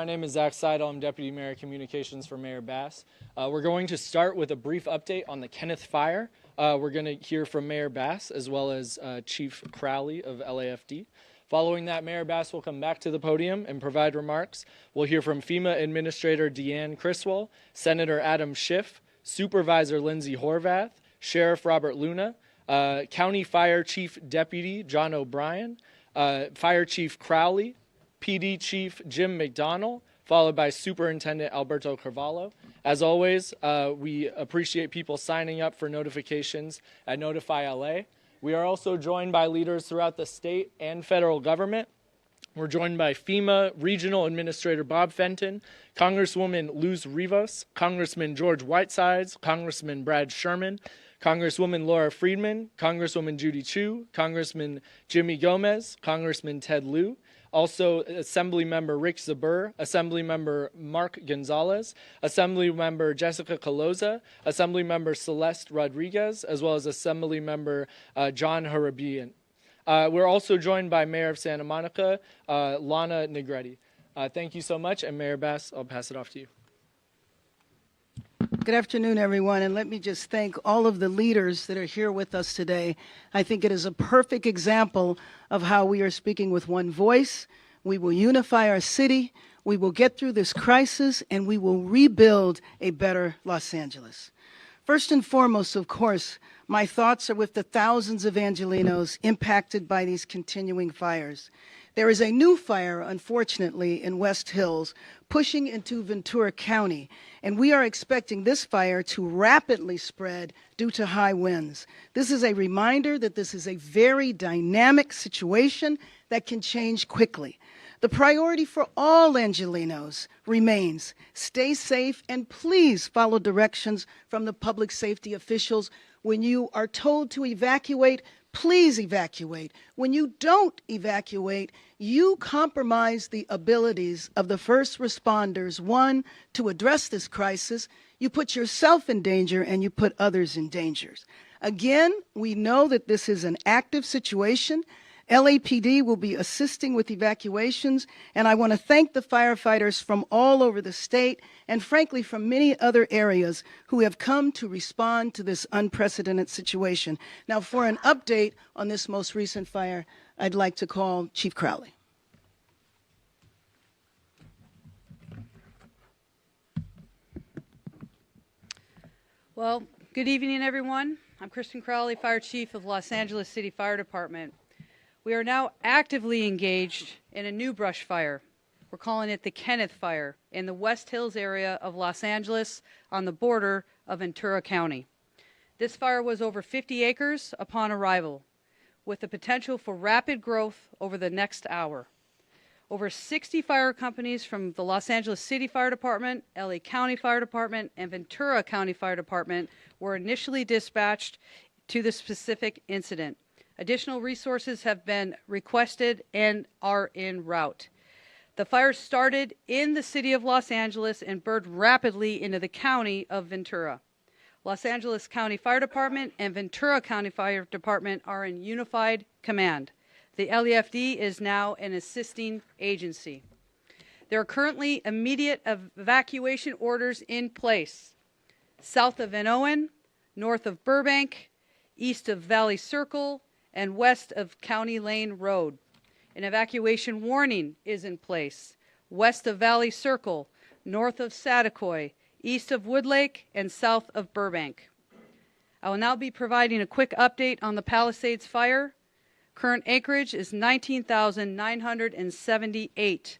name is Zach Seidel. I'm Deputy Mayor Communications for Mayor Bass. We're going to start with a brief update on the Kenneth Fire. We're going to hear from Mayor Bass as well as Chief Crowley of LAFD. Following that, Mayor Bass will come back to the podium and provide remarks. We'll hear from FEMA Administrator Deanne Criswell, Senator Adam Schiff, Supervisor Lindsay Horvath, Sheriff Robert Luna, County Fire Chief Deputy John O'Brien, Fire Chief Crowley, PD Chief Jim McDonnell, followed by Superintendent Alberto Carvalho. As always, we appreciate people signing up for notifications at Notify LA. We are also joined by leaders throughout the state and federal government. We're joined by FEMA Regional Administrator Bob Fenton, Congresswoman Luz Rivas, Congressman George Whitesides, Congressman Brad Sherman, Congresswoman Laura Friedman, Congresswoman Judy Chu, Congressman Jimmy Gomez, Congressman Ted Lieu, also Assemblymember Rick Zabur, Assemblymember Mark Gonzalez, Assemblymember Jessica Caloza, Assemblymember Celeste Rodriguez, as well as Assemblymember John Harabian. We're also joined by Mayor of Santa Monica, Lana Negretti. Thank you so much, and Mayor Bass, I'll pass it off to you. Good afternoon, everyone, and let me just thank all of the leaders that are here with us today. I think it is a perfect example of how we are speaking with one voice. We will unify our city, we will get through this crisis, and we will rebuild a better Los Angeles. First and foremost, of course, my thoughts are with the thousands of Angelenos impacted by these continuing fires. There is a new fire, unfortunately, in West Hills, pushing into Ventura County, and we are expecting this fire to rapidly spread due to high winds. This is a reminder that this is a very dynamic situation that can change quickly. The priority for all Angelenos remains stay safe and please follow directions from the public safety officials. When you are told to evacuate, please evacuate. When you don't evacuate, you compromise the abilities of the first responders, one, to address this crisis. You put yourself in danger and you put others in danger. Again, we know that this is an active situation. LAPD will be assisting with evacuations, and I want to thank the firefighters from all over the state and, frankly, from many other areas who have come to respond to this unprecedented situation. Now, for an update on this most recent fire, I'd like to call Chief Crowley. Well, good evening, everyone. I'm Kristen Crowley, Fire Chief of Los Angeles City Fire Department. We are now actively engaged in a new brush fire. We're calling it the Kenneth Fire in the West Hills area of Los Angeles on the border of Ventura County. This fire was over 50 acres upon arrival, with the potential for rapid growth over the next hour. Over 60 fire companies from the Los Angeles City Fire Department, LA County Fire Department, and Ventura County Fire Department were initially dispatched to the specific incident. Additional resources have been requested and are en route. The fire started in the city of Los Angeles and burned rapidly into the county of Ventura. Los Angeles County Fire Department and Ventura County Fire Department are in unified command. The LAFD is now an assisting agency. There are currently immediate evacuation orders in place. South of Van Owen, north of Burbank, east of Valley Circle, and west of County Lane Road. An evacuation warning is in place west of Valley Circle, north of Saticoy, east of Woodlake, and south of Burbank. I will now be providing a quick update on the Palisades fire. Current acreage is 19,978.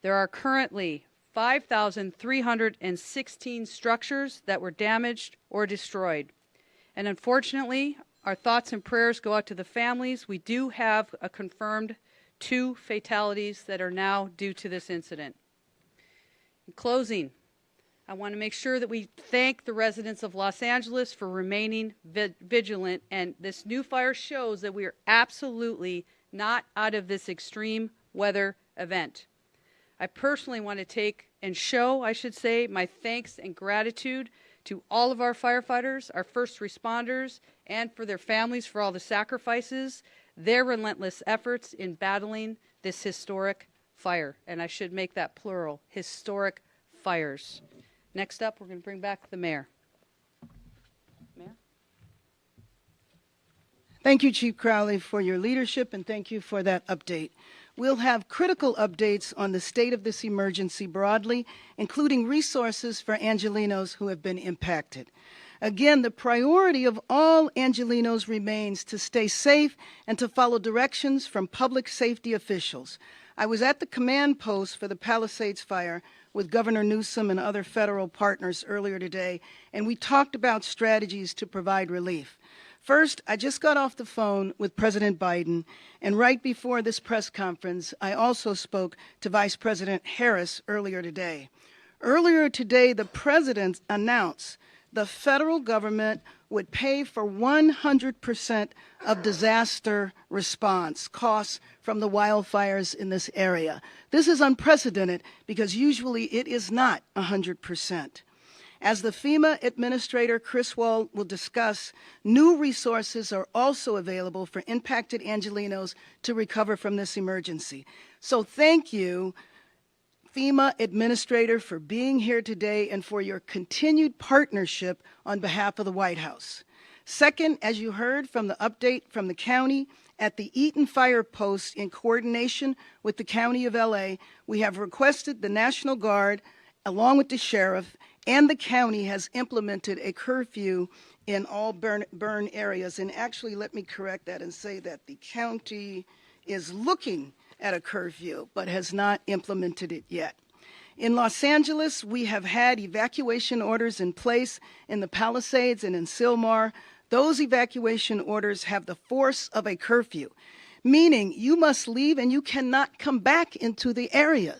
There are currently 5,316 structures that were damaged or destroyed. And unfortunately, our thoughts and prayers go out to the families. We do have a confirmed 2 fatalities that are now due to this incident. In closing, I want to make sure that we thank the residents of Los Angeles for remaining vigilant, and this new fire shows that we are absolutely not out of this extreme weather event. I personally want to take and show, I should say, my thanks and gratitude to all of our firefighters, our first responders, and for their families for all the sacrifices, their relentless efforts in battling this historic fire, and I should make that plural, historic fires. Next up, we're going to bring back the mayor. Mayor? Thank you, Chief Crowley, for your leadership, and thank you for that update. We'll have critical updates on the state of this emergency broadly, including resources for Angelenos who have been impacted. Again, the priority of all Angelenos remains to stay safe and to follow directions from public safety officials. I was at the command post for the Palisades fire with Governor Newsom and other federal partners earlier today, and we talked about strategies to provide relief. First, I just got off the phone with President Biden, and right before this press conference, I also spoke to Vice President Harris earlier today. Earlier today, the president announced the federal government would pay for 100% of disaster response costs from the wildfires in this area. This is unprecedented because usually it is not 100%. As the FEMA Administrator, Chris Wall, will discuss, new resources are also available for impacted Angelenos to recover from this emergency. So thank you, FEMA Administrator, for being here today and for your continued partnership on behalf of the White House. Second, as you heard from the update from the county, at the Eaton Fire Post in coordination with the County of LA, we have requested the National Guard, along with the sheriff, and the county has implemented a curfew in all burn areas. And actually, let me correct that and say that the county is looking at a curfew, but has not implemented it yet. In Los Angeles, we have had evacuation orders in place in the Palisades and in Sylmar. Those evacuation orders have the force of a curfew, meaning you must leave and you cannot come back into the area,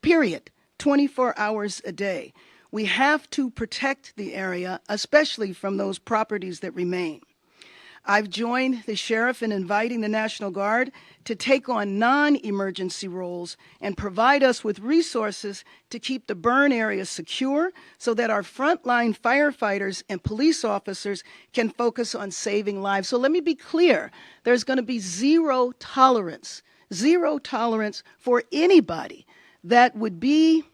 period, 24 hours a day. We have to protect the area, especially from those properties that remain. I've joined the sheriff in inviting the National Guard to take on non-emergency roles and provide us with resources to keep the burn area secure so that our frontline firefighters and police officers can focus on saving lives. So let me be clear, there's going to be zero tolerance for anybody that would be,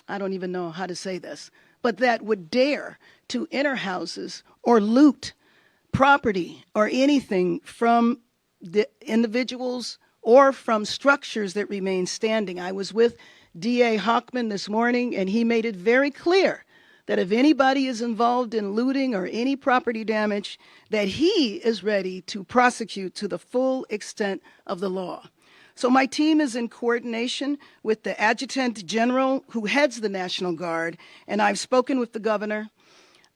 I don't even know how to say this, but that would dare to enter houses or loot property or anything from the individuals or from structures that remain standing. I was with DA Hochman this morning, and he made it very clear that if anybody is involved in looting or any property damage, that he is ready to prosecute to the full extent of the law. So my team is in coordination with the Adjutant General who heads the National Guard, and I've spoken with the governor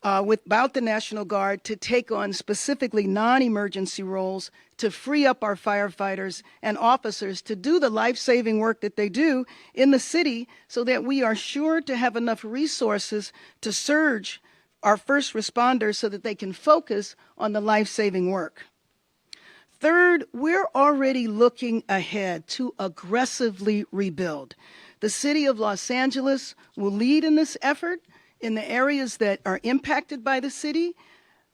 about the National Guard to take on specifically non-emergency roles to free up our firefighters and officers to do the life-saving work that they do in the city so that we are sure to have enough resources to surge our first responders so that they can focus on the life-saving work. Third, we're already looking ahead to aggressively rebuild. The city of Los Angeles will lead in this effort in the areas that are impacted by the city.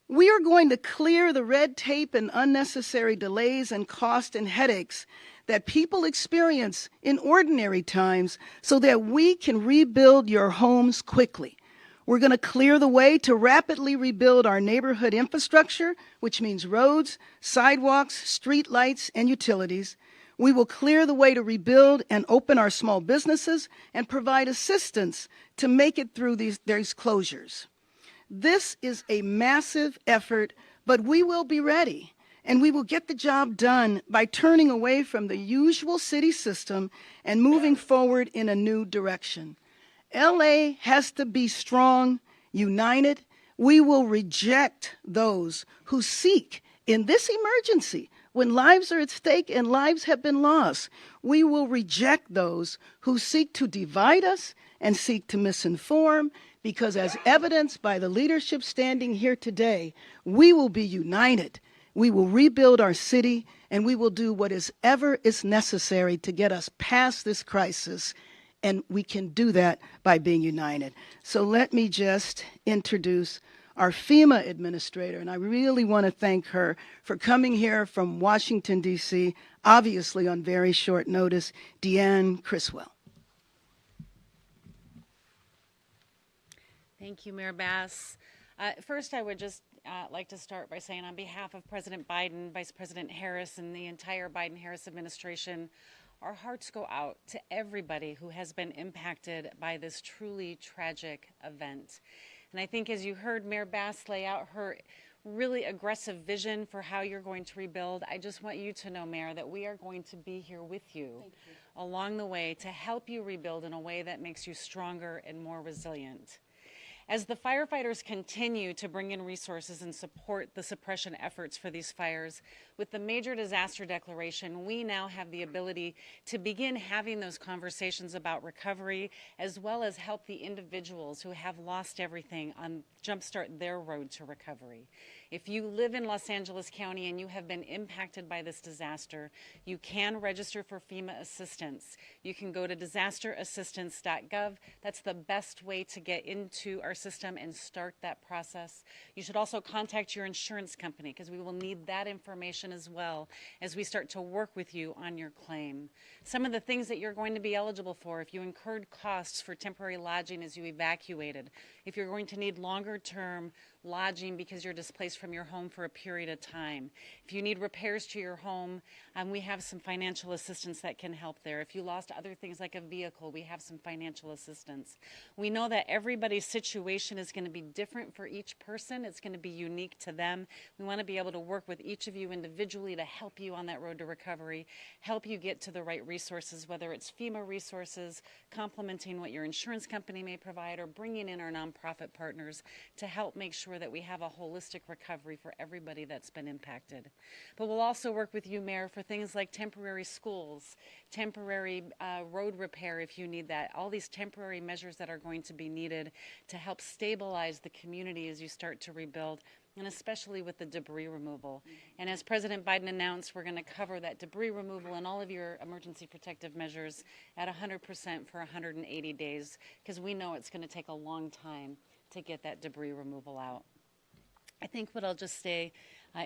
We are going to clear the red tape and unnecessary delays and cost and headaches that people experience in ordinary times so that we can rebuild your homes quickly. We're going to clear the way to rapidly rebuild our neighborhood infrastructure, which means roads, sidewalks, street lights, and utilities. We will clear the way to rebuild and open our small businesses and provide assistance to make it through these closures. This is a massive effort, but we will be ready, and we will get the job done by turning away from the usual city system and moving forward in a new direction. LA has to be strong, united. We will reject those who seek, in this emergency, when lives are at stake and lives have been lost, we will reject those who seek to divide us and seek to misinform, because as evidenced by the leadership standing here today, we will be united. We will rebuild our city, and we will do whatever is necessary to get us past this crisis, and we can do that by being united. So let me just introduce our FEMA administrator, and I really want to thank her for coming here from Washington, D.C., obviously on very short notice, Deanne Criswell. Thank you, Mayor Bass. First, I would just like to start by saying on behalf of President Biden, Vice President Harris, and the entire Biden-Harris administration, our hearts go out to everybody who has been impacted by this truly tragic event. And I think as you heard Mayor Bass lay out her really aggressive vision for how you're going to rebuild, I just want you to know, Mayor, that we are going to be here with you along the way to help you rebuild in a way that makes you stronger and more resilient. As the firefighters continue to bring in resources and support the suppression efforts for these fires, with the major disaster declaration, we now have the ability to begin having those conversations about recovery, as well as help the individuals who have lost everything jumpstart their road to recovery. If you live in Los Angeles County and you have been impacted by this disaster, you can register for FEMA assistance. You can go to disasterassistance.gov. That's the best way to get into our system and start that process. You should also contact your insurance company because we will need that information as well as we start to work with you on your claim. Some of the things that you're going to be eligible for: if you incurred costs for temporary lodging as you evacuated, if you're going to need longer term lodging because you're displaced from your home for a period of time, if you need repairs to your home, we have some financial assistance that can help there. If you lost other things like a vehicle, we have some financial assistance. We know that everybody's situation is going to be different for each person. It's going to be unique to them. We want to be able to work with each of you individually to help you on that road to recovery, help you get to the right resources, whether it's FEMA resources, complementing what your insurance company may provide, or bringing in our nonprofit partners to help make sure that we have a holistic recovery for everybody that's been impacted. But we'll also work with you, Mayor, for things like temporary schools, temporary road repair if you need that, all these temporary measures that are going to be needed to help stabilize the community as you start to rebuild, and especially with the debris removal. And as President Biden announced, we're going to cover that debris removal and all of your emergency protective measures at 100% for 180 days, because we know it's going to take a long time to get that debris removal out. I think what I'll just say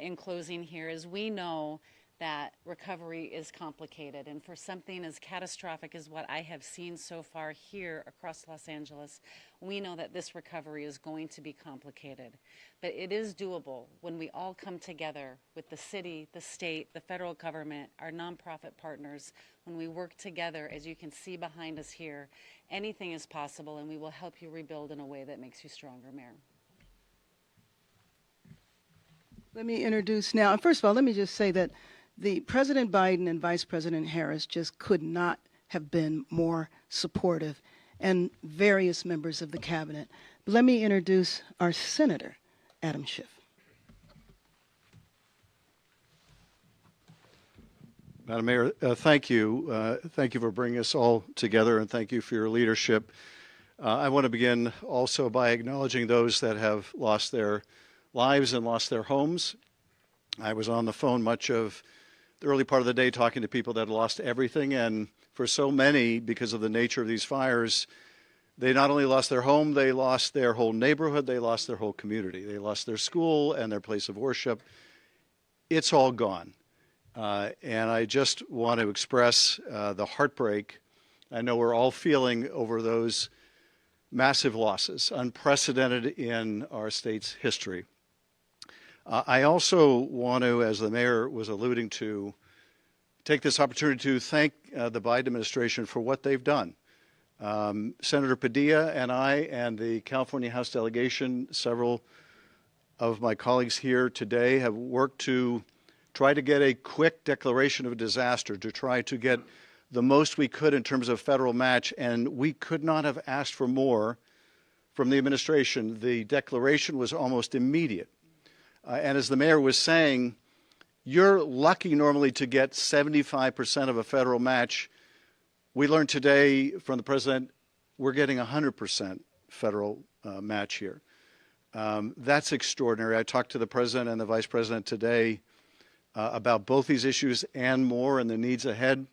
in closing here is we know that recovery is complicated, and for something as catastrophic as what I have seen so far here across Los Angeles, we know that this recovery is going to be complicated. But it is doable when we all come together with the city, the state, the federal government, our nonprofit partners. When we work together, as you can see behind us here, anything is possible, and we will help you rebuild in a way that makes you stronger, Mayor. Let me introduce now, and first of all, let me just say that the President Biden and Vice President Harris just could not have been more supportive, and various members of the cabinet. But let me introduce our Senator, Adam Schiff. Madam Mayor, thank you. Thank you for bringing us all together, and thank you for your leadership. I want to begin also by acknowledging those that have lost their lives and lost their homes. I was on the phone much of the early part of the day talking to people that lost everything, and for so many, because of the nature of these fires, they not only lost their home, they lost their whole neighborhood, they lost their whole community. They lost their school and their place of worship. It's all gone. And I just want to express the heartbreak I know we're all feeling over those massive losses, unprecedented in our state's history. I also want to, as the mayor was alluding to, take this opportunity to thank the Biden administration for what they've done. Senator Padilla and I and the California House delegation, several of my colleagues here today, have worked to try to get a quick declaration of a disaster, to try to get the most we could in terms of federal match, and we could not have asked for more from the administration. The declaration was almost immediate. And as the mayor was saying, you're lucky normally to get 75% of a federal match. We learned today from the president we're getting 100% federal match here. That's extraordinary. I talked to the president and the vice president today about both these issues and more and the needs ahead,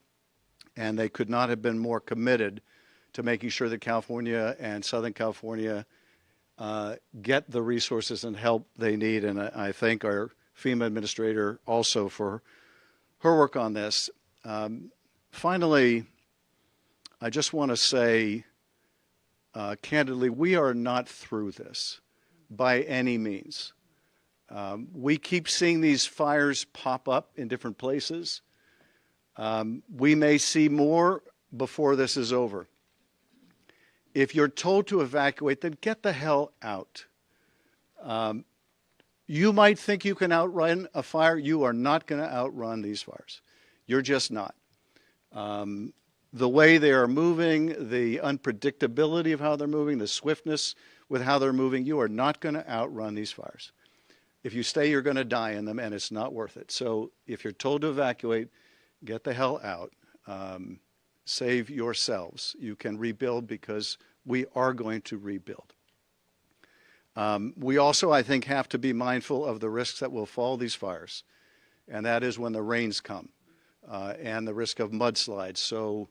and they could not have been more committed to making sure that California and Southern California get the resources and help they need. And I thank our FEMA administrator also for her work on this. Finally, I just want to say candidly, we are not through this by any means. We keep seeing these fires pop up in different places. We may see more before this is over. If you're told to evacuate, then get the hell out. You might think you can outrun a fire. You are not going to outrun these fires. You're just not. The way they are moving, the unpredictability of how they're moving, the swiftness with how they're moving, you are not going to outrun these fires. If you stay, you're going to die in them, and it's not worth it. So if you're told to evacuate, get the hell out. Save yourselves. You can rebuild because we are going to rebuild. We also, I think, have to be mindful of the risks that will follow these fires, and that is when the rains come and the risk of mudslides. So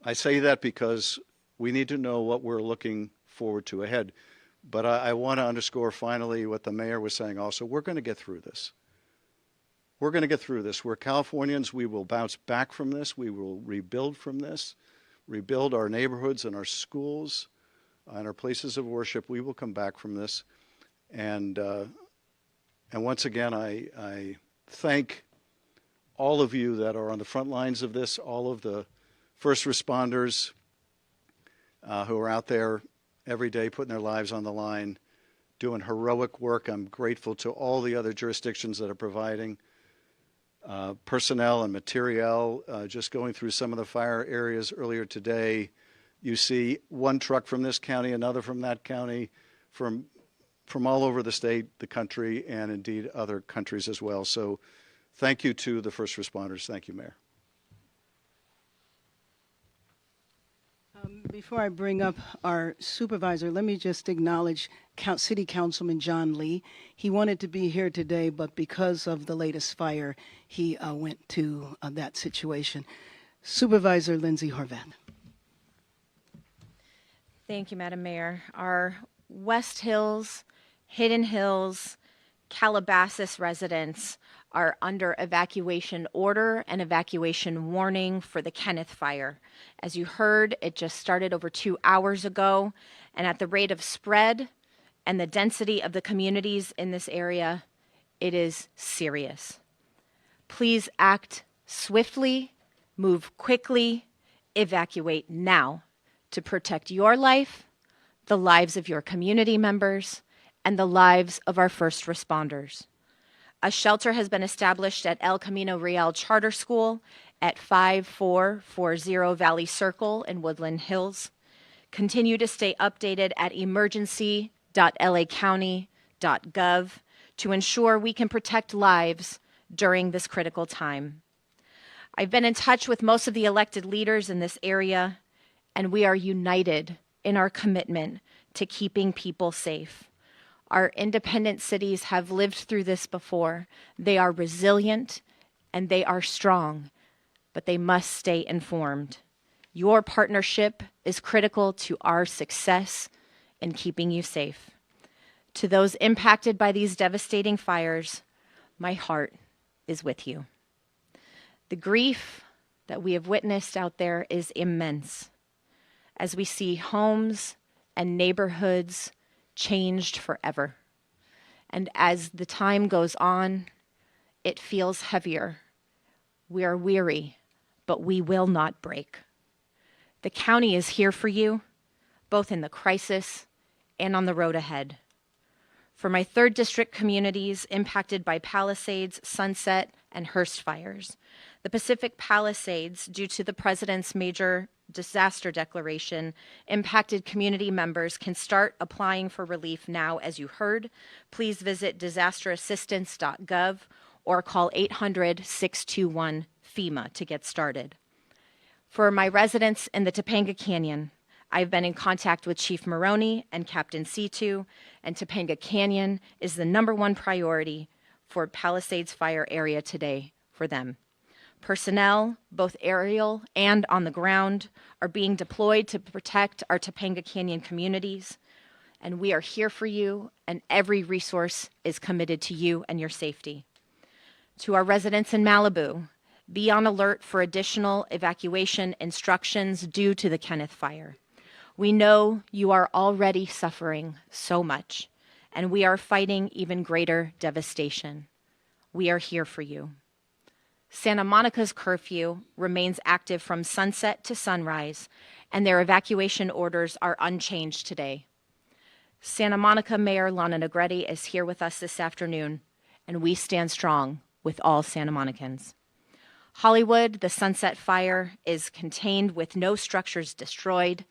I say that because we need to know what we're looking forward to ahead. But I want to underscore finally what the mayor was saying also. We're going to get through this. We're going to get through this. We're Californians. We will bounce back from this. We will rebuild from this, rebuild our neighborhoods and our schools and our places of worship. We will come back from this. And once again, I thank all of you that are on the front lines of this, all of the first responders who are out there every day putting their lives on the line, doing heroic work. I'm grateful to all the other jurisdictions that are providing personnel and materiel. Just going through some of the fire areas earlier today, you see one truck from this county, another from that county, from all over the state, the country, and indeed other countries as well. So thank you to the first responders. Thank you, Mayor. Before I bring up our supervisor, let me just acknowledge City Councilman John Lee. He wanted to be here today, but because of the latest fire, he went to that situation. Supervisor Lindsay Horvath. Thank you, Madam Mayor. Our West Hills, Hidden Hills, Calabasas residents are under evacuation order and evacuation warning for the Kenneth Fire. As you heard, it just started over 2 hours ago, and at the rate of spread and the density of the communities in this area, it is serious. Please act swiftly, move quickly, evacuate now to protect your life, the lives of your community members, and the lives of our first responders. A shelter has been established at El Camino Real Charter School at 5440 Valley Circle in Woodland Hills. Continue to stay updated at emergency.lacounty.gov to ensure we can protect lives during this critical time. I've been in touch with most of the elected leaders in this area, and we are united in our commitment to keeping people safe. Our independent cities have lived through this before. They are resilient and they are strong, but they must stay informed. Your partnership is critical to our success in keeping you safe. To those impacted by these devastating fires, my heart is with you. The grief that we have witnessed out there is immense as we see homes and neighborhoods changed forever. And as the time goes on, it feels heavier. We are weary, but we will not break. The county is here for you, both in the crisis and on the road ahead. For my 3rd District communities impacted by Palisades, Sunset, and Hearst fires, the Pacific Palisades, due to the President's major disaster declaration, impacted community members can start applying for relief now. As you heard, please visit disasterassistance.gov or call 800-621-FEMA to get started. For my residents in the Topanga Canyon, I've been in contact with Chief Maroney and Captain C2, and Topanga Canyon is the #1 priority for Palisades Fire area today for them. Personnel, both aerial and on the ground, are being deployed to protect our Topanga Canyon communities. and we are here for you, and every resource is committed to you and your safety. To our residents in Malibu, be on alert for additional evacuation instructions due to the Kenneth Fire. We know you are already suffering so much, and we are fighting even greater devastation. We are here for you. Santa Monica's curfew remains active from sunset to sunrise, and their evacuation orders are unchanged today. Santa Monica Mayor Lana Negretti is here with us this afternoon, and we stand strong with all Santa Monicans. Hollywood, the Sunset Fire is contained with no structures destroyed.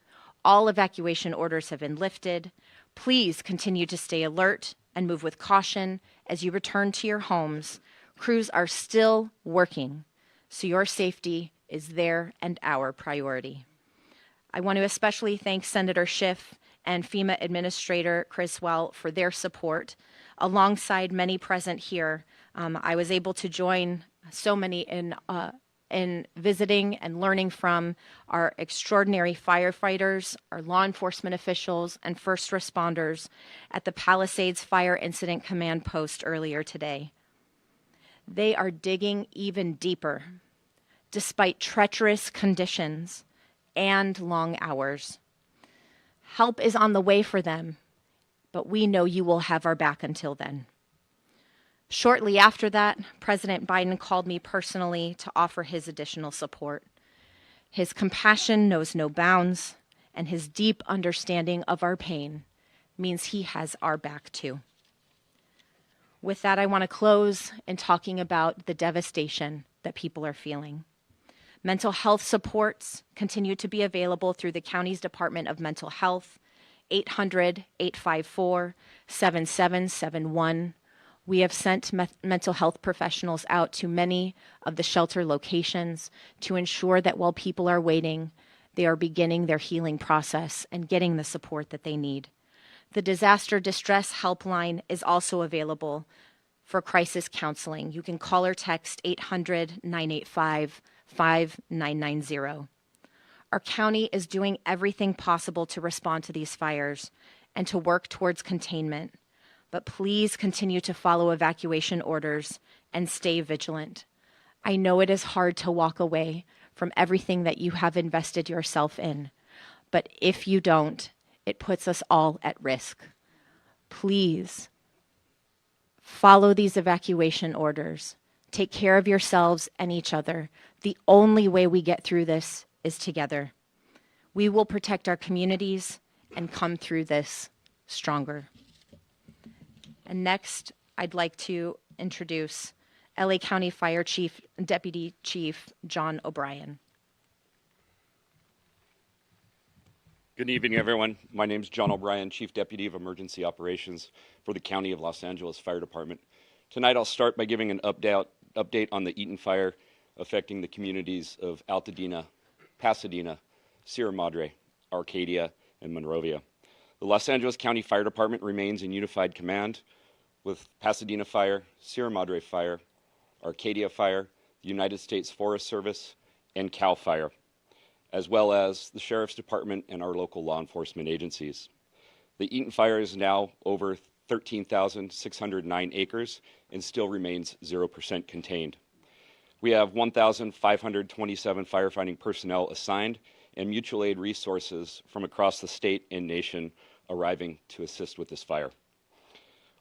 All evacuation orders have been lifted. Please continue to stay alert and move with caution as you return to your homes. Crews are still working, so your safety is their and our priority. I want to especially thank Senator Schiff and FEMA Administrator Criswell for their support. Alongside many present here, I was able to join so many in visiting and learning from our extraordinary firefighters, our law enforcement officials, and first responders at the Palisades Fire Incident Command Post earlier today. They are digging even deeper, despite treacherous conditions and long hours. Help is on the way for them, but we know you will have our back until then. Shortly after that, President Biden called me personally to offer his additional support. His compassion knows no bounds, and his deep understanding of our pain means he has our back too. With that, I want to close in talking about the devastation that people are feeling. Mental health supports continue to be available through the county's Department of Mental Health, 800-854-7771. We have sent mental health professionals out to many of the shelter locations to ensure that while people are waiting, they are beginning their healing process and getting the support that they need. The Disaster Distress Helpline is also available for crisis counseling. You can call or text 800-985-5990. Our county is doing everything possible to respond to these fires and to work towards containment. But please continue to follow evacuation orders and stay vigilant. I know it is hard to walk away from everything that you have invested yourself in, but if you don't, it puts us all at risk. Please follow these evacuation orders. Take care of yourselves and each other. The only way we get through this is together. We will protect our communities and come through this stronger. And next, I'd like to introduce LA County Fire Chief, Deputy Chief John O'Brien. Good evening, everyone. My name is John O'Brien, Chief Deputy of Emergency Operations for the County of Los Angeles Fire Department. Tonight, I'll start by giving an update on the Eaton Fire affecting the communities of Altadena, Pasadena, Sierra Madre, Arcadia, and Monrovia. The Los Angeles County Fire Department remains in unified command with Pasadena Fire, Sierra Madre Fire, Arcadia Fire, the United States Forest Service, and CAL FIRE, as well as the Sheriff's Department and our local law enforcement agencies. The Eaton Fire is now over 13,609 acres and still remains 0% contained. We have 1,527 firefighting personnel assigned and mutual aid resources from across the state and nation arriving to assist with this fire.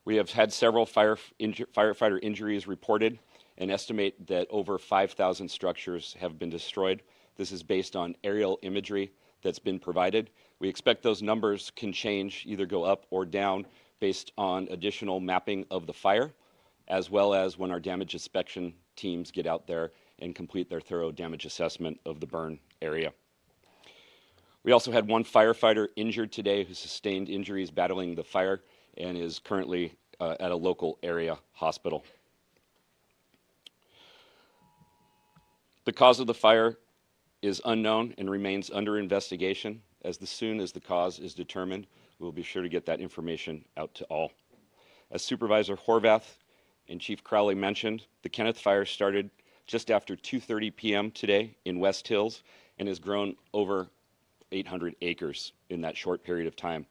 We have had several firefighter injuries reported and estimate that over 5,000 structures have been destroyed. This is based on aerial imagery that's been provided. We expect those numbers can change, either go up or down based on additional mapping of the fire, as well as when our damage inspection teams get out there and complete their thorough damage assessment of the burn area. We also had one firefighter injured today who sustained injuries battling the fire and is currently at a local area hospital. The cause of the fire is unknown and remains under investigation. As soon as the cause is determined, we'll be sure to get that information out to all. As Supervisor Horvath and Chief Crowley mentioned, the Kenneth Fire started just after 2:30 p.m. today in West Hills and has grown over 800 acres in that short period of time.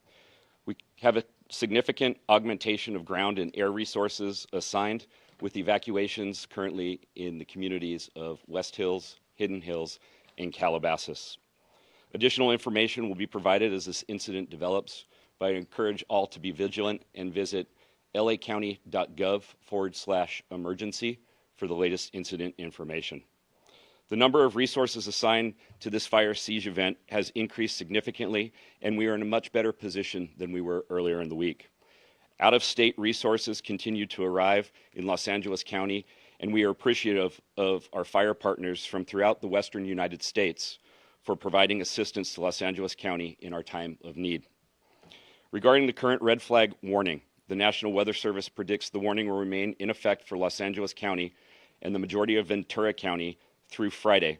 We have a significant augmentation of ground and air resources assigned, with evacuations currently in the communities of West Hills, Hidden Hills, and Calabasas. Additional information will be provided as this incident develops, but I encourage all to be vigilant and visit lacounty.gov/emergency for the latest incident information. The number of resources assigned to this fire siege event has increased significantly, and we are in a much better position than we were earlier in the week. Out-of-state resources continue to arrive in Los Angeles County, and we are appreciative of our fire partners from throughout the western United States for providing assistance to Los Angeles County in our time of need. Regarding the current red flag warning, the National Weather Service predicts the warning will remain in effect for Los Angeles County and the majority of Ventura County through Friday,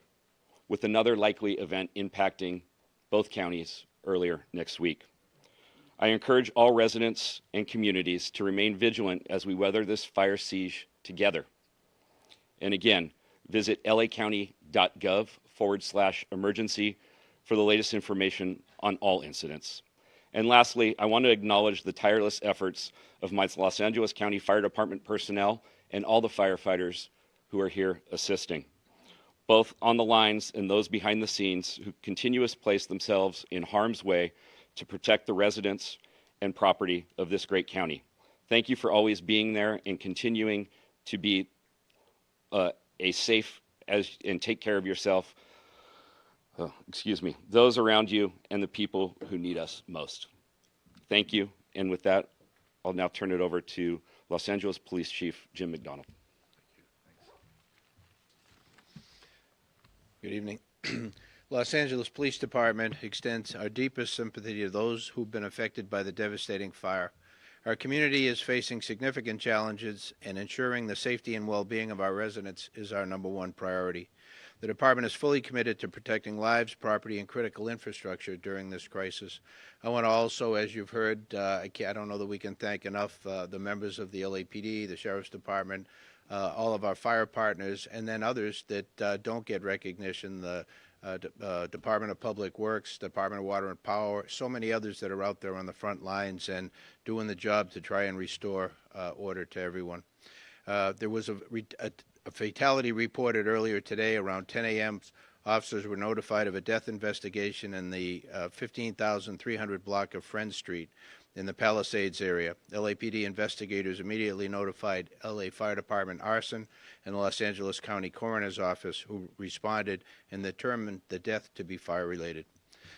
with another likely event impacting both counties earlier next week. I encourage all residents and communities to remain vigilant as we weather this fire siege together. And again, visit lacounty.gov/emergency for the latest information on all incidents. And lastly, I want to acknowledge the tireless efforts of my Los Angeles County Fire Department personnel and all the firefighters who are here assisting, both on the lines and those behind the scenes who continuously place themselves in harm's way to protect the residents and property of this great county. Thank you for always being there and continuing to be a safe and take care of yourself, those around you and the people who need us most. Thank you. And with that, I'll now turn it over to Los Angeles Police Chief Jim McDonald. Good evening. Los Angeles Police Department extends our deepest sympathy to those who've been affected by the devastating fire. Our community is facing significant challenges, and ensuring the safety and well-being of our residents is our #1 priority. The department is fully committed to protecting lives, property, and critical infrastructure during this crisis. I want to also, as you've heard, I don't know that we can thank enough the members of the LAPD, the Sheriff's Department, all of our fire partners, and then others that don't get recognition, the Department of Public Works, Department of Water and Power, so many others that are out there on the front lines and doing the job to try and restore order to everyone. There was a fatality reported earlier today around 10 a.m. Officers were notified of a death investigation in the 15,300 block of Friend Street in the Palisades area. LAPD investigators immediately notified LA Fire Department arson and the Los Angeles County Coroner's Office, who responded and determined the death to be fire-related.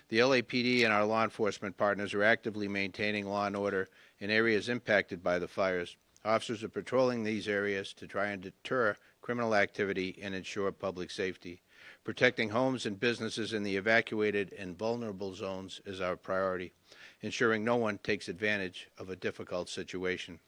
The LAPD and our law enforcement partners are actively maintaining law and order in areas impacted by the fires. Officers are patrolling these areas to try and deter criminal activity and ensure public safety. Protecting homes and businesses in the evacuated and vulnerable zones is our priority, ensuring no one takes advantage of a difficult situation.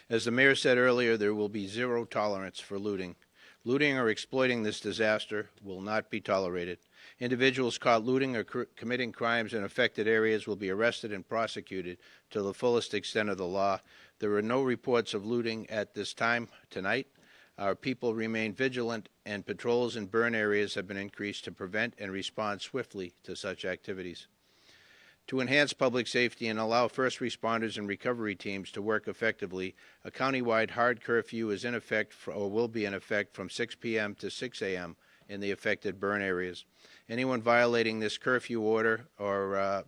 As the mayor said earlier, there will be zero tolerance for looting. Looting or exploiting this disaster will not be tolerated. Individuals caught looting or committing crimes in affected areas will be arrested and prosecuted to the fullest extent of the law. There are no reports of looting at this time tonight. Our people remain vigilant, and patrols in burn areas have been increased to prevent and respond swiftly to such activities. To enhance public safety and allow first responders and recovery teams to work effectively, a countywide hard curfew is in effect or will be in effect from 6 p.m. to 6 a.m. in the affected burn areas. Anyone violating this curfew order or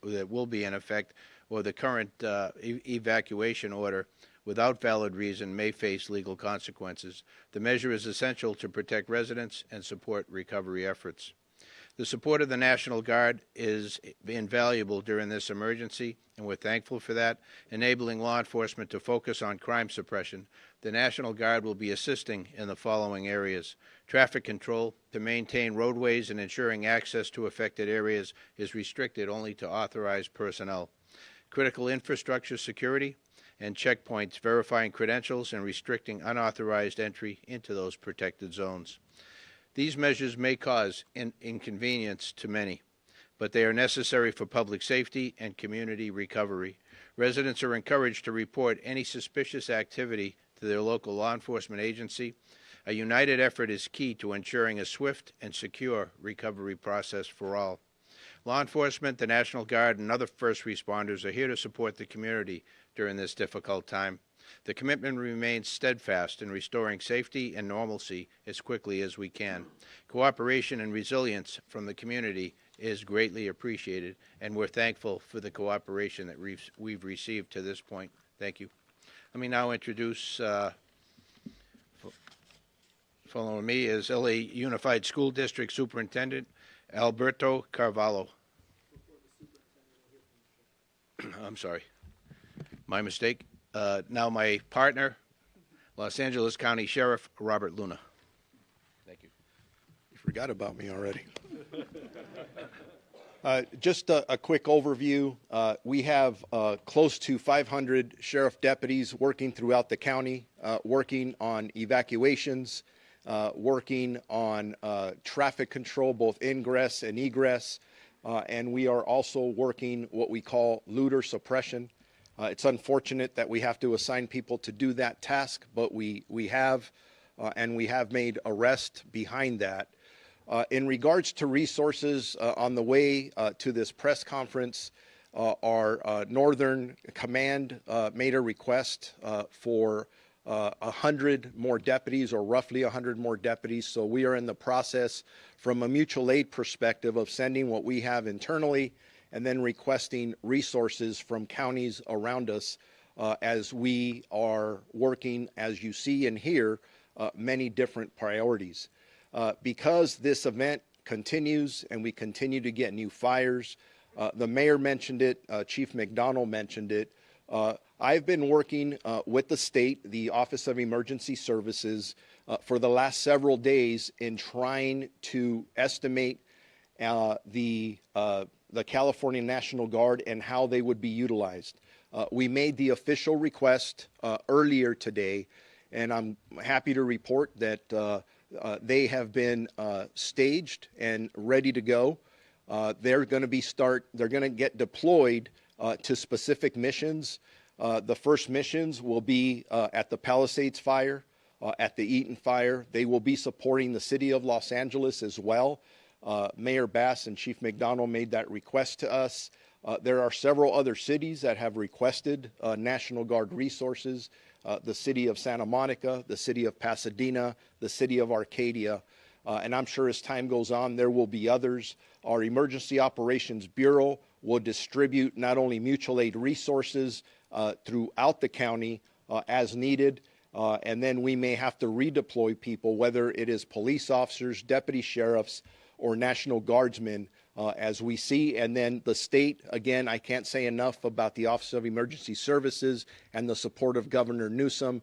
that will be in effect, or the current evacuation order without valid reason, may face legal consequences. The measure is essential to protect residents and support recovery efforts. The support of the National Guard is invaluable during this emergency, and we're thankful for that, enabling law enforcement to focus on crime suppression. The National Guard will be assisting in the following areas. Traffic control, to maintain roadways and ensuring access to affected areas is restricted only to authorized personnel. Critical infrastructure security and checkpoints, verifying credentials and restricting unauthorized entry into those protected zones. These measures may cause inconvenience to many, but they are necessary for public safety and community recovery. Residents are encouraged to report any suspicious activity to their local law enforcement agency. A united effort is key to ensuring a swift and secure recovery process for all. Law enforcement, the National Guard, and other first responders are here to support the community during this difficult time. The commitment remains steadfast in restoring safety and normalcy as quickly as we can. Cooperation and resilience from the community is greatly appreciated, and we're thankful for the cooperation that we've received to this point. Thank you. Let me now introduce, following me is LA Unified School District Superintendent Alberto Carvalho. I'm sorry, my mistake. Now my partner, Los Angeles County Sheriff Robert Luna. Thank you. You forgot about me already. Just a quick overview. We have close to 500 sheriff deputies working throughout the county, working on evacuations, working on traffic control, both ingress and egress, and we are also working what we call looter suppression. It's unfortunate that we have to assign people to do that task, but we have, and we have made arrests behind that. In regards to resources, on the way to this press conference, our Northern Command made a request for 100 more deputies, or roughly 100 more deputies. So we are in the process, from a mutual aid perspective, of sending what we have internally and then requesting resources from counties around us as we are working, as you see and hear, many different priorities. Because this event continues and we continue to get new fires, the mayor mentioned it, Chief McDonald mentioned it. I've been working with the state, the Office of Emergency Services, for the last several days in trying to estimate the California National Guard and how they would be utilized. We made the official request earlier today, and I'm happy to report that they have been staged and ready to go. They're going to get deployed to specific missions. The first missions will be at the Palisades Fire, at the Eaton Fire. They will be supporting the city of Los Angeles as well. Mayor Bass and Chief McDonald made that request to us. There are several other cities that have requested National Guard resources. The city of Santa Monica, the city of Pasadena, the city of Arcadia, and I'm sure as time goes on, there will be others. Our Emergency Operations Bureau will distribute not only mutual aid resources throughout the county as needed, and then we may have to redeploy people, whether it is police officers, deputy sheriffs, or National Guardsmen, as we see. And then the state, again, I can't say enough about the Office of Emergency Services and the support of Governor Newsom,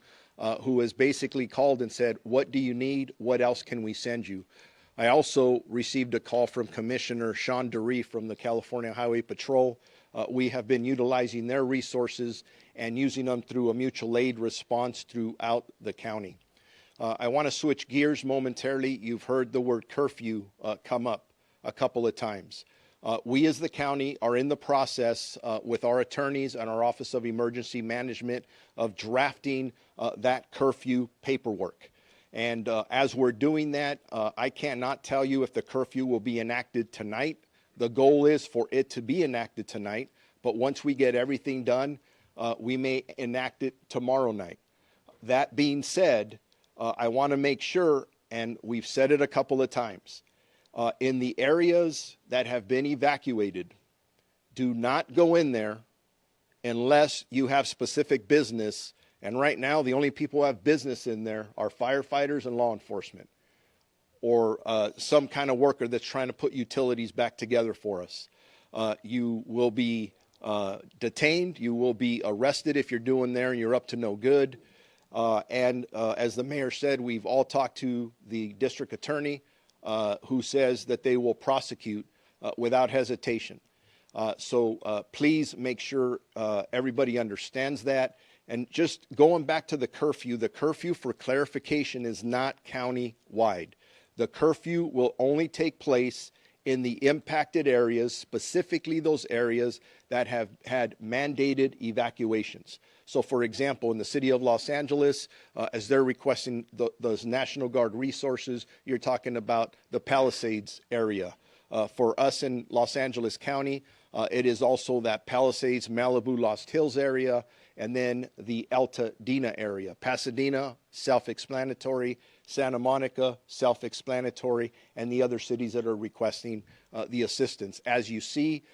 who has basically called and said, what do you need? What else can we send you? I also received a call from Commissioner Sean DeRee from the California Highway Patrol. We have been utilizing their resources and using them through a mutual aid response throughout the county. I want to switch gears momentarily. You've heard the word curfew come up a couple of times. We as the county are in the process with our attorneys and our Office of Emergency Management of drafting that curfew paperwork. And as we're doing that, I cannot tell you if the curfew will be enacted tonight. The goal is for it to be enacted tonight, but once we get everything done, we may enact it tomorrow night. That being said, I want to make sure, and we've said it a couple of times, in the areas that have been evacuated, do not go in there unless you have specific business. And right now, the only people who have business in there are firefighters and law enforcement, or some kind of worker that's trying to put utilities back together for us. You will be detained. You will be arrested if you're doing there and you're up to no good. And as the mayor said, we've all talked to the district attorney, who says that they will prosecute without hesitation. So please make sure everybody understands that. And just going back to the curfew for clarification is not county-wide. The curfew will only take place in the impacted areas, specifically those areas that have had mandated evacuations. So, for example, in the city of Los Angeles, as they're requesting those National Guard resources, you're talking about the Palisades area. For us in Los Angeles County, it is also that Palisades, Malibu, Lost Hills area, and then the Altadena area. Pasadena, self-explanatory. Santa Monica, self-explanatory, and the other cities that are requesting the assistance. As you see,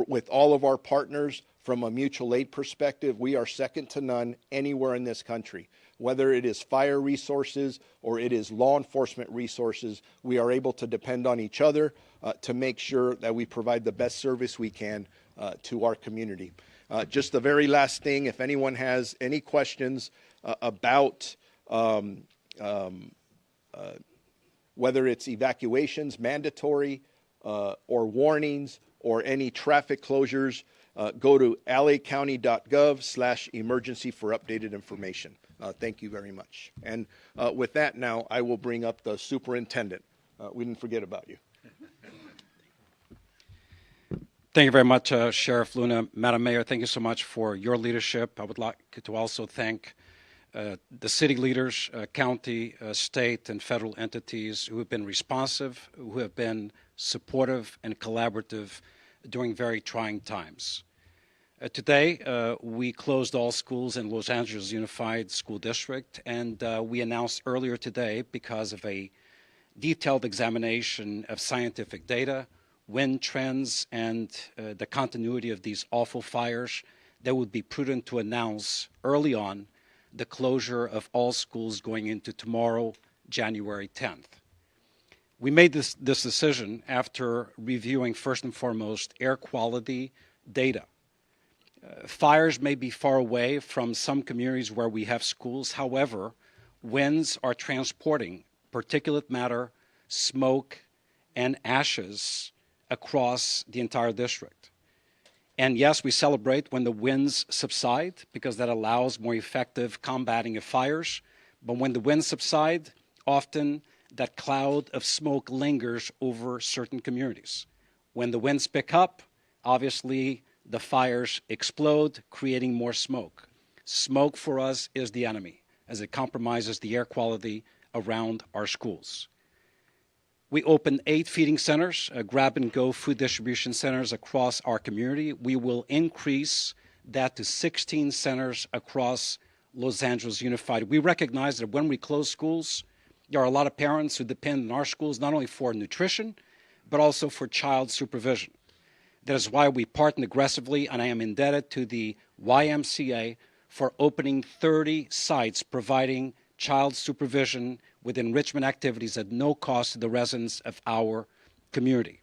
with all of our partners, from a mutual aid perspective, we are second to none anywhere in this country. Whether it is fire resources or it is law enforcement resources, we are able to depend on each other to make sure that we provide the best service we can to our community. Just the very last thing, if anyone has any questions about whether it's evacuations, mandatory, or warnings, or any traffic closures, go to lacounty.gov/emergency for updated information. Thank you very much. And with that now, I will bring up the superintendent. We didn't forget about you. Thank you very much, Sheriff Luna. Madam Mayor, thank you so much for your leadership. I would like to also thank the city leaders, county, state, and federal entities who have been responsive, who have been supportive and collaborative during very trying times. Today, we closed all schools in Los Angeles Unified School District, and we announced earlier today, because of a detailed examination of scientific data, wind trends, and the continuity of these awful fires, that it would be prudent to announce early on the closure of all schools going into tomorrow, January 10th. We made this decision after reviewing, first and foremost, air quality data. Fires may be far away from some communities where we have schools. However, winds are transporting particulate matter, smoke, and ashes across the entire district. And yes, we celebrate when the winds subside, because that allows more effective combating of fires. But when the winds subside, often that cloud of smoke lingers over certain communities. When the winds pick up, obviously the fires explode, creating more smoke. Smoke for us is the enemy, as it compromises the air quality around our schools. We opened 8 feeding centers, grab-and-go food distribution centers across our community. We will increase that to 16 centers across Los Angeles Unified. We recognize that when we close schools, there are a lot of parents who depend on our schools not only for nutrition, but also for child supervision. That is why we partner aggressively, and I am indebted to the YMCA for opening 30 sites providing child supervision with enrichment activities at no cost to the residents of our community.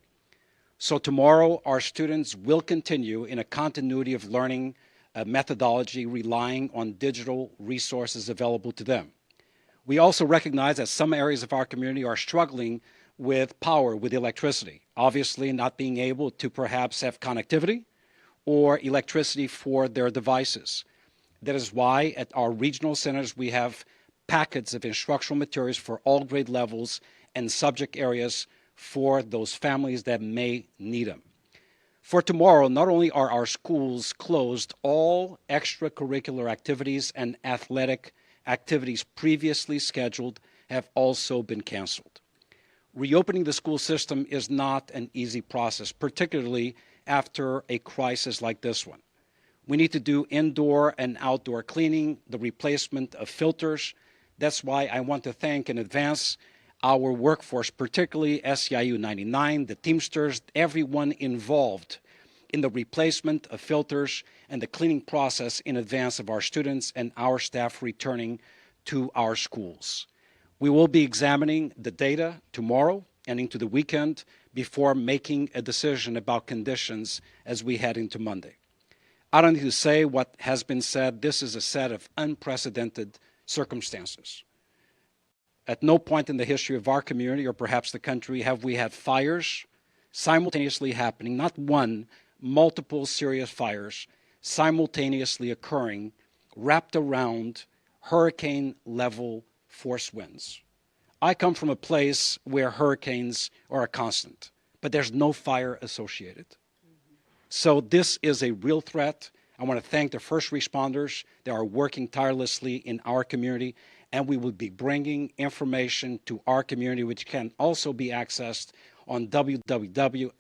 So tomorrow, our students will continue in a continuity of learning methodology relying on digital resources available to them. We also recognize that some areas of our community are struggling with power, with electricity, obviously not being able to perhaps have connectivity or electricity for their devices. That is why at our regional centers we have packets of instructional materials for all grade levels and subject areas for those families that may need them. For tomorrow, not only are our schools closed, all extracurricular activities and athletic activities previously scheduled have also been canceled. Reopening the school system is not an easy process, particularly after a crisis like this one. We need to do indoor and outdoor cleaning, the replacement of filters. That's why I want to thank in advance our workforce, particularly SEIU 99, the Teamsters, everyone involved in the replacement of filters and the cleaning process in advance of our students and our staff returning to our schools. We will be examining the data tomorrow and into the weekend before making a decision about conditions as we head into Monday. I don't need to say what has been said. This is a set of unprecedented circumstances. At no point in the history of our community, or perhaps the country, have we had fires simultaneously happening, not one, multiple serious fires simultaneously occurring, wrapped around hurricane-level force winds. I come from a place where hurricanes are a constant, but there's no fire associated. So this is a real threat. I want to thank the first responders that are working tirelessly in our community, and we will be bringing information to our community which can also be accessed on www.lusd.org.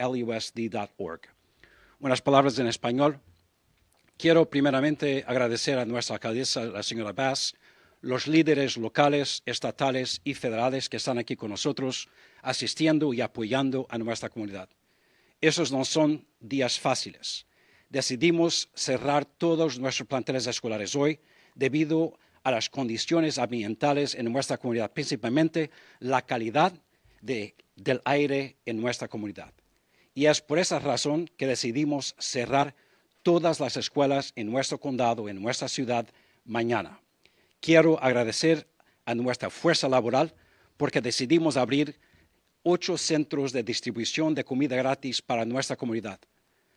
Unas palabras en español. Quiero primeramente agradecer a nuestra alcaldesa, la señora Bass, los líderes locales, estatales y federales que están aquí con nosotros, asistiendo y apoyando a nuestra comunidad. Esos no son días fáciles. Decidimos cerrar todos nuestros planteles escolares hoy debido a las condiciones ambientales en nuestra comunidad, principalmente la calidad del aire en nuestra comunidad. Y es por esa razón que decidimos cerrar todas las escuelas en nuestro condado, en nuestra ciudad, mañana. Quiero agradecer a nuestra fuerza laboral porque decidimos abrir 8 centros de distribución de comida gratis para nuestra comunidad.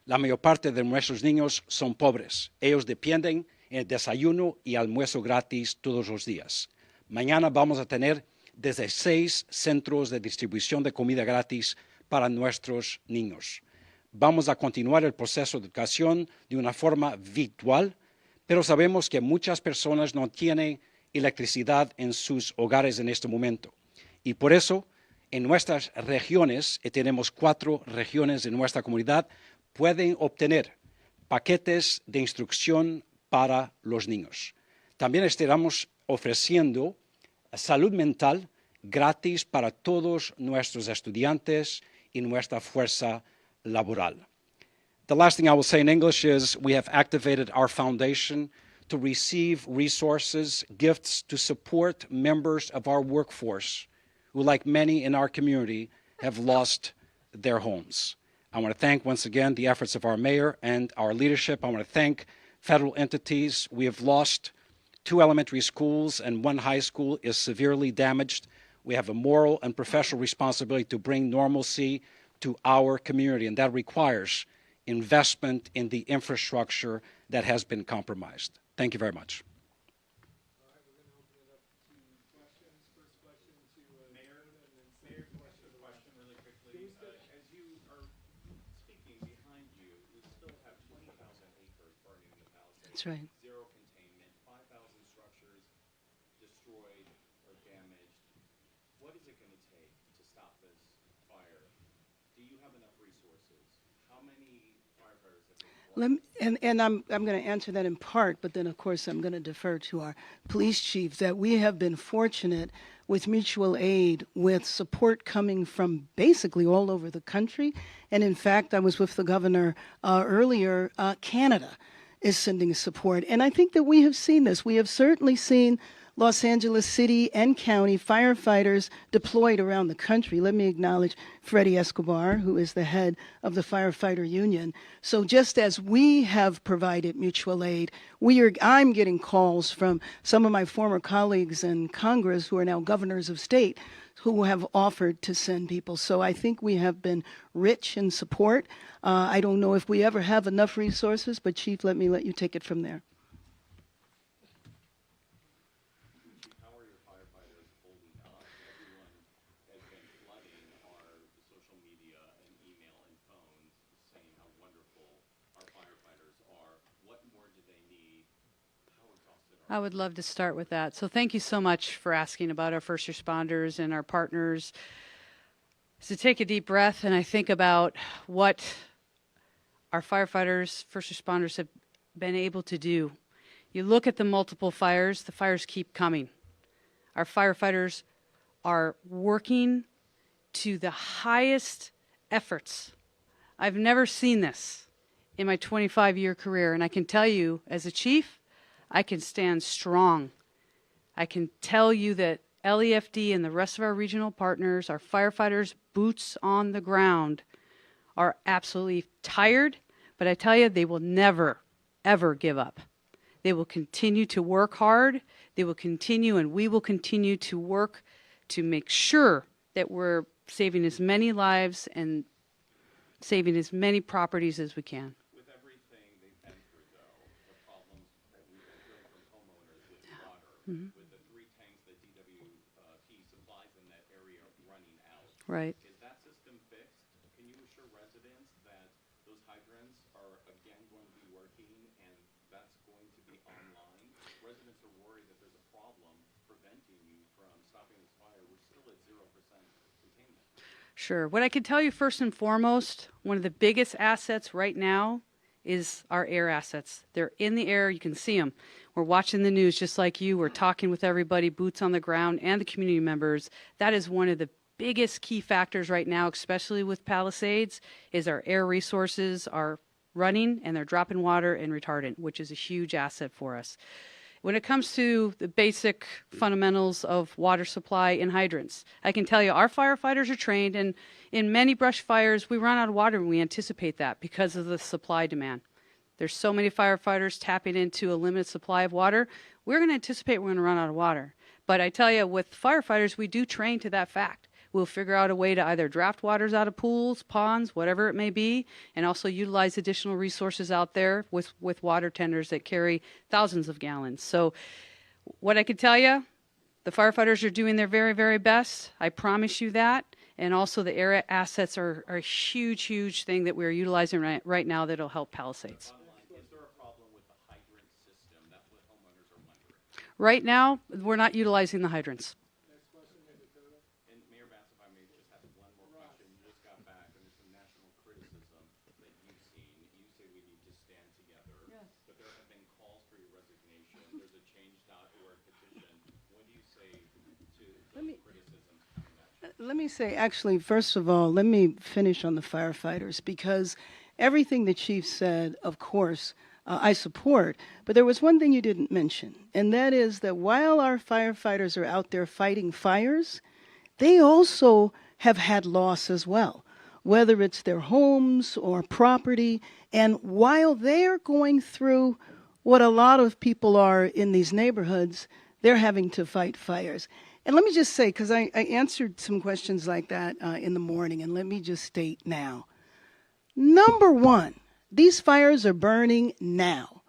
La mayor parte de nuestros niños son pobres. Ellos dependen del desayuno y almuerzo gratis todos los días. Mañana vamos a tener desde 6 centros de distribución de comida gratis para nuestros niños. Vamos a continuar el proceso de educación de una forma virtual, pero sabemos que muchas personas no tienen electricidad en sus hogares en este momento. Y por eso, en nuestras regiones, y tenemos 4 regiones en nuestra comunidad, pueden obtener paquetes de instrucción para los niños. También estaremos ofreciendo salud mental gratis para todos nuestros estudiantes y nuestra fuerza laboral. The last thing I will say in English is we have activated our foundation to receive resources, gifts to support members of our workforce who, like many in our community, have lost their homes. I want to thank once again the efforts of our mayor and our leadership. I want to thank federal entities. We have lost 2 elementary schools and 1 high school is severely damaged. We have a moral and professional responsibility to bring normalcy to our community, and that requires investment in the infrastructure that has been compromised. Thank you very much. That's right. Zero containment, 5,000 structures destroyed or damaged. What is it going to take to stop this fire? Do you have enough resources? How many firefighters have been I'm going to answer that in part, but then, of course, I'm going to defer to our police chief that we have been fortunate with mutual aid, with support coming from basically all over the country. And in fact, I was with the governor earlier, Canada is sending support. And I think that we have seen this. We have certainly seen Los Angeles City and County firefighters deployed around the country. Let me acknowledge Freddie Escobar, who is the head of the Firefighter Union. So just as we have provided mutual aid, I'm getting calls from some of my former colleagues in Congress who are now governors of state who have offered to send people. So I think we have been rich in support. I don't know if we ever have enough resources, but Chief, let you take it from there. How are your firefighters holding up? Everyone has been flooding our social media and email and phones saying how wonderful our firefighters are. What more do they need? How exhausted are they? I would love to start with that. So thank you so much for asking about our first responders and our partners. So take a deep breath, and I think about what our firefighters, first responders have been able to do. You look at the multiple fires, the fires keep coming. Our firefighters are working to the highest efforts. I've never seen this in my 25-year career, and I can tell you, as a chief, I can stand strong. I can tell you that LEFD and the rest of our regional partners, our firefighters, boots on the ground, are absolutely tired, but I tell you, they will never, ever give up. They will continue to work hard. They will continue, and we will continue to work to make sure that we're saving as many lives and saving as many properties as we can. With everything they've been through, though, the problems that we've been hearing from homeowners with water, with the 3 tanks that DWP supplies in that area running out. Right. Is that system fixed? Can you assure residents that those hydrants are again going to be working and that's going to be online? Residents are worried that there's a problem preventing you from stopping this fire. We're still at 0% containment. Sure. What I can tell you first and foremost, one of the biggest assets right now is our air assets. They're in the air. You can see them. We're watching the news just like you. We're talking with everybody, boots on the ground, and the community members. That is one of the biggest key factors right now, especially with Palisades, is our air resources are running and they're dropping water and retardant, which is a huge asset for us. When it comes to the basic fundamentals of water supply and hydrants, I can tell you our firefighters are trained, and in many brush fires, we run out of water, and we anticipate that because of the supply demand. There's so many firefighters tapping into a limited supply of water. We're going to anticipate we're going to run out of water. But I tell you, with firefighters, we do train to that fact. We'll figure out a way to either draft waters out of pools, ponds, whatever it may be, and also utilize additional resources out there with water tenders that carry thousands of gallons. So what I can tell you, the firefighters are doing their very, very best. I promise you that. And also the air assets are a huge, huge thing that we're utilizing right now that'll help Palisades. Is there a problem with the hydrant system? That's what homeowners are wondering. Right now, we're not utilizing the hydrants. And Mayor Bass, if I may just have one more question. You just got back, and there's some national criticism that you've seen. You say we need to stand together. Yes. But there have been calls for your resignation. There's a change.org petition. What do you say to those criticisms coming at you? Let me say, actually, first of all, let me finish on the firefighters, because everything the chief said, of course, I support. But there was one thing you didn't mention, and that is that while our firefighters are out there fighting fires, they also have had loss as well, whether it's their homes or property. And while they're going through what a lot of people are in these neighborhoods, they're having to fight fires. And let me just say, because I answered some questions like that in the morning, and let me just state now. Number one, these fires are burning now.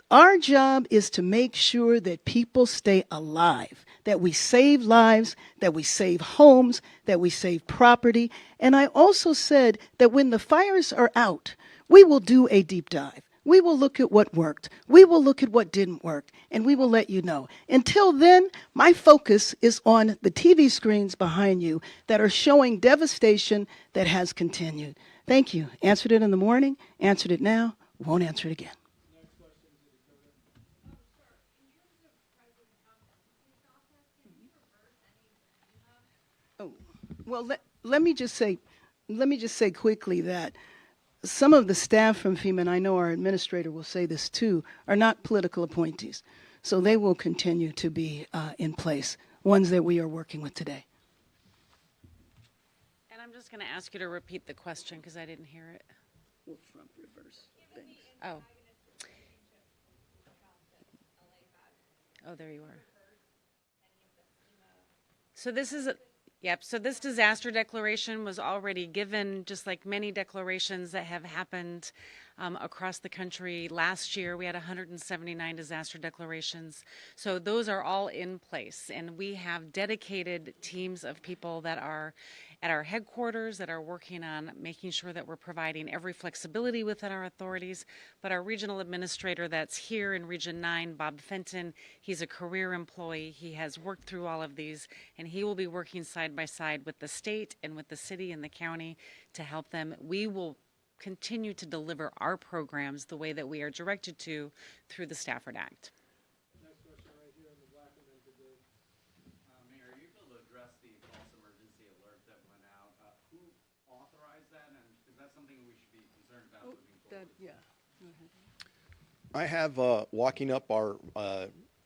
Our job is to make sure that people stay alive, that we save lives, that we save homes, that we save property. And I also said that when the fires are out, we will do a deep dive. We will look at what worked. We will look at what didn't work, and we will let you know. Until then, my focus is on the TV screens behind you that are showing devastation that has continued. Thank you. Answered it in the morning, answered it now, won't answer it again. Oh, well, let me just say quickly that some of the staff from FEMA, and I know our administrator will say this too, are not political appointees. So they will continue to be in place, ones that we are working with today. And I'm just going to ask you to repeat the question because I didn't hear it. Well, front reverse. Thanks. Oh. Oh, there you are. So this is yep. So this disaster declaration was already given, just like many declarations that have happened across the country. Last year, we had 179 disaster declarations. So those are all in place, and we have dedicated teams of people that are at our headquarters that are working on making sure that we're providing every flexibility within our authorities. But our regional administrator that's here in Region 9, Bob Fenton, he's a career employee. He has worked through all of these, and he will be working side by side with the state and with the city and the county to help them. We will continue to deliver our programs the way that we are directed to through the Stafford Act. Next question right here in the black and then today. Mayor, are you able to address the false emergency alert that went out? Who authorized that, and is that something we should be concerned about moving forward? I have walking up our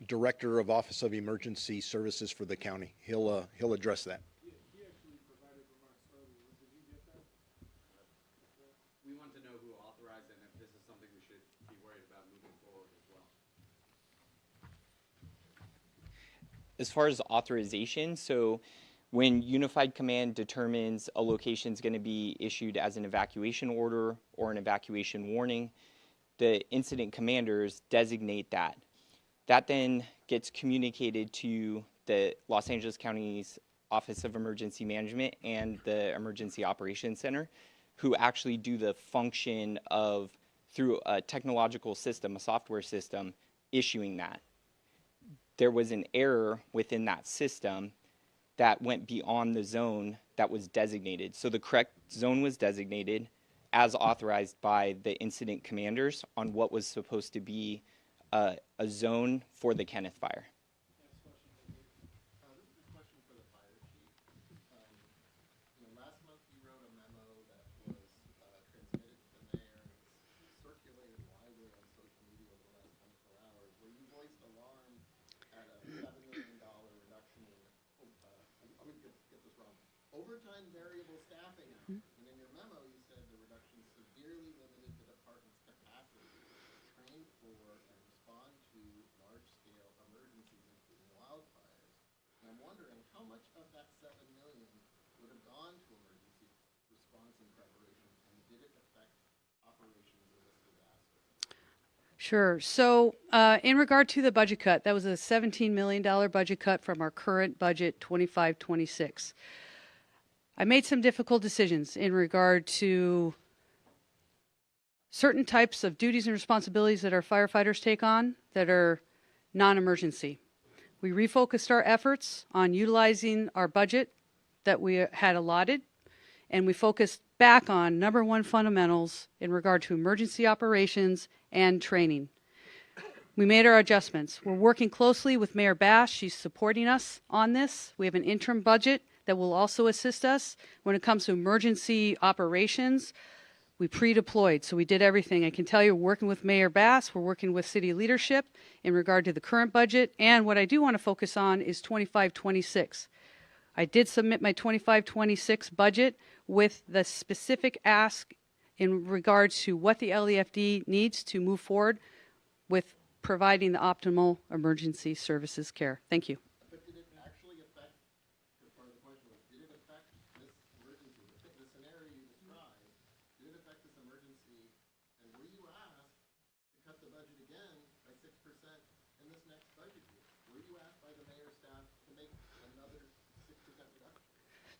Director of Office of Emergency Services for the county. He'll address that. He actually provided remarks earlier. Did you get that? We want to know who authorized it and if this is something we should be worried about moving forward as well. As far as authorization, so when Unified Command determines a location is going to be issued as an evacuation order or an evacuation warning, the incident commanders designate that. That then gets communicated to the Los Angeles County's Office of Emergency Management and the Emergency Operations Center, who actually do the function of, through a technological system, a software system, issuing that. There was an error within that system, that went beyond the zone that was designated. So the correct zone was designated as authorized by the incident commanders on what was supposed to be a zone for the Kenneth Fire. Last month you wrote a memo that was transmitted to the mayor and was circulated widely on social media over the last 24 hours, where you voiced alarm at a $7 million reduction in, I'm going to get this wrong, overtime variable staffing hours. And in your memo you said the reduction severely limited the department's capacity to train for and respond to large-scale emergencies, including wildfires. And I'm wondering how much of that $7 million would have gone to emergency response and preparation, and did it affect operations in this disaster? Sure. So in regard to the budget cut, that was a $17 million budget cut from our current budget, 25-26. I made some difficult decisions in regard to certain types of duties and responsibilities that our firefighters take on that are non-emergency. We refocused our efforts on utilizing our budget that we had allotted, and we focused back on number one fundamentals in regard to emergency operations and training. We made our adjustments. We're working closely with Mayor Bass. She's supporting us on this. We have an interim budget that will also assist us when it comes to emergency operations. We pre-deployed, so we did everything. I can tell you, we're working with Mayor Bass, we're working with city leadership in regard to the current budget, and what I do want to focus on is 25-26. I did submit my 25-26 budget with the specific ask in regards to what the LEFD needs to move forward with providing the optimal emergency services care. Thank you. But did it actually affect, part of the question was, did it affect this emergency, the scenario you described, did it affect this emergency, and were you asked to cut the budget again by 6% in this next budget year? Were you asked by the mayor's staff to make another 6% reduction?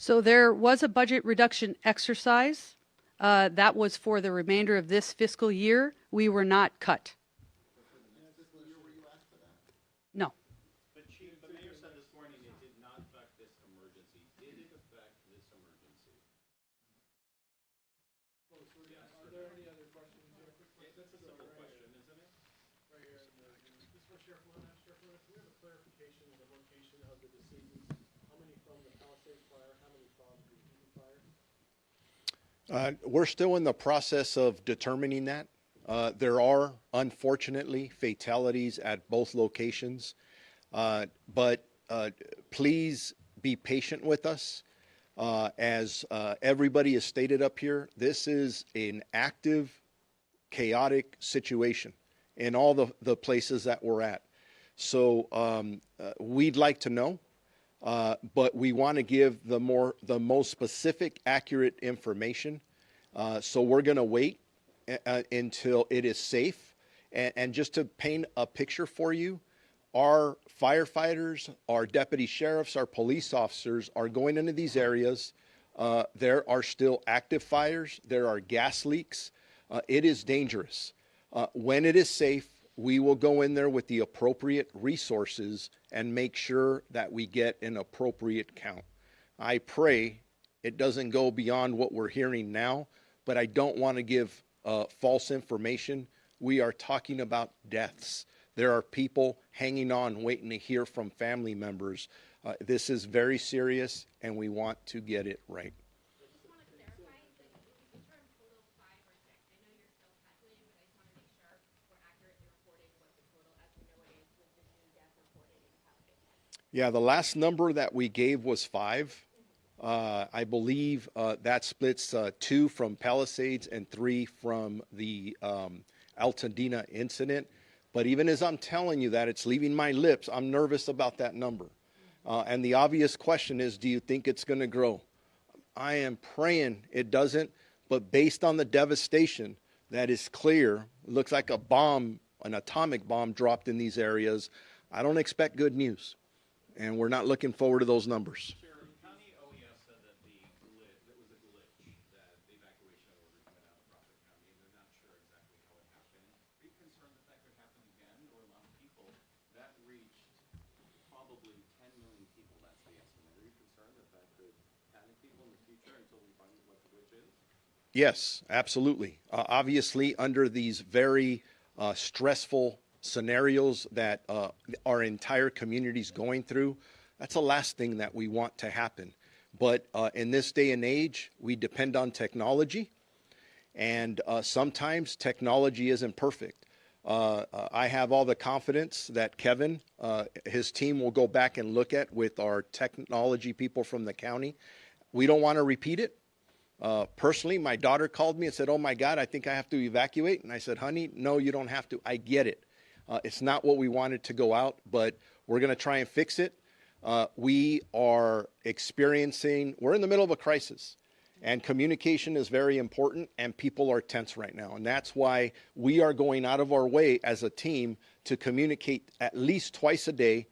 So there was a budget reduction exercise. That was for the remainder of this fiscal year. We were not cut. But for the next fiscal year, were you asked for that? No. But Chief, the mayor said this morning it did not affect this emergency. Did it affect this emergency? Are there any other questions? That's a simple question, isn't it? Right here. This for Sheriff Luna. Sheriff Luna, can we have a clarification of the location of the decedents? How many from the Palisades fire? How many from the Eaton fire? We're still in the process of determining that. There are, unfortunately, fatalities at both locations, but please be patient with us. As everybody has stated up here, this is an active, chaotic situation in all the places that we're at. So we'd like to know, but we want to give the most specific, accurate information. So we're going to wait until it is safe. And just to paint a picture for you, our firefighters, our deputy sheriffs, our police officers are going into these areas. There are still active fires. There are gas leaks. It is dangerous. When it is safe, we will go in there with the appropriate resources and make sure that we get an appropriate count. I pray it doesn't go beyond what we're hearing now, but I don't want to give false information. We are talking about deaths. There are people hanging on, waiting to hear from family members. This is very serious, and we want to get it right. Yeah, the last number that we gave was 5. I believe that splits 2 from Palisades and 3 from the Altadena incident. But even as I'm telling you that, it's leaving my lips, I'm nervous about that number. And the obvious question is, do you think it's going to grow? I am praying it doesn't, but based on the devastation that is clear, looks like a bomb, an atomic bomb dropped in these areas, I don't expect good news. And we're not looking forward to those numbers. Sheriff, County OES said that it was a glitch, that the evacuation order went out of Crawford County, and they're not sure exactly how it happened. Are you concerned that that could happen again? There were a lot of people that reached probably 10 million people, that's the estimate. Are you concerned concern that that could panic people in the future until we find what the glitch is? Yes, absolutely. Obviously, under these very stressful scenarios that our entire community is going through, that's the last thing that we want to happen. But in this day and age, we depend on technology, and sometimes technology isn't perfect. I have all the confidence that Kevin, his team will go back and look at with our technology people from the county. We don't want to repeat it. Personally, my daughter called me and said, "Oh my God, I think I have to evacuate." And I said, "Honey, no, you don't have to. I get it. It's not what we wanted to go out, but we're going to try and fix it." We're in the middle of a crisis, and communication is very important, and people are tense right now. And that's why we are going out of our way as a team to communicate at least twice a day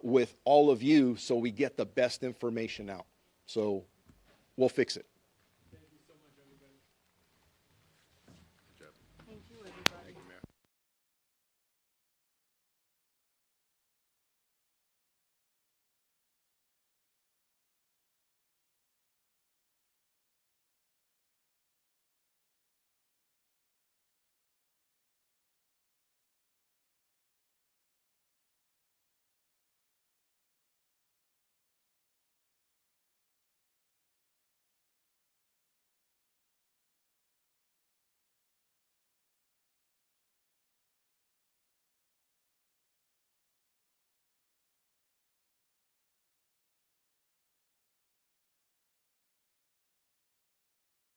with all of you so we get the best information out. So we'll fix it.